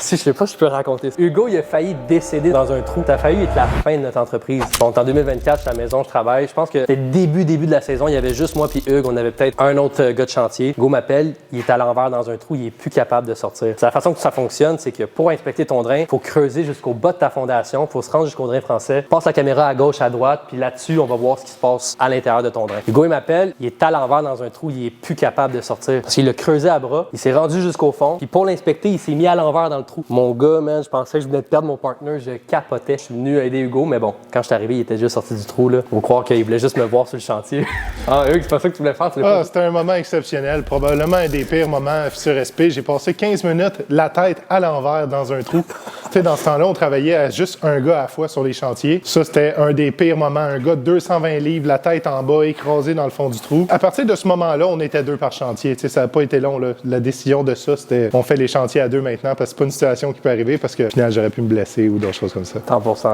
Si, je sais pas si je peux raconter ça. Hugo, il a failli décéder dans un trou. Ça a failli être la fin de notre entreprise. Bon, en 2024, je suis à la maison, je travaille. Je pense que c'était début de la saison. Il y avait juste moi puis Hugo. On avait peut-être un autre gars de chantier. Hugo m'appelle, il est à l'envers dans un trou, il est plus capable de sortir. La façon que ça fonctionne, c'est que pour inspecter ton drain, il faut creuser jusqu'au bas de ta fondation, il faut se rendre jusqu'au drain français, passe la caméra à gauche, à droite, puis là-dessus, on va voir ce qui se passe à l'intérieur de ton drain. Hugo, il m'appelle, il est à l'envers dans un trou, il est plus capable de sortir. Parce qu'il l'a creusé à bras, il s'est rendu jusqu'au fond, puis pour l'inspecter, il s'est mis à l'envers dans le trou. Mon gars, man, je pensais que je venais de perdre mon partner, je capotais. Je suis venu aider Hugo, mais bon, quand je suis arrivé, il était juste sorti du trou, là. Faut croire qu'il voulait juste me voir sur le chantier. Ah, Hugo, c'est pas ça que tu voulais faire, C'était un moment exceptionnel, probablement un des pires moments sur SP. J'ai passé 15 minutes la tête à l'envers dans un trou. Tu sais, dans ce temps-là, on travaillait à juste un gars à la fois sur les chantiers. Ça, c'était un des pires moments. Un gars de 220 livres, la tête en bas, écrasé dans le fond du trou. À partir de ce moment-là, on était 2 par chantier. Tu sais, ça n'a pas été long, là. La décision de ça, c'était on fait les chantiers à 2 maintenant parce que c'est pas une situation qui peut arriver parce que, au final, j'aurais pu me blesser ou d'autres choses comme ça. 100%.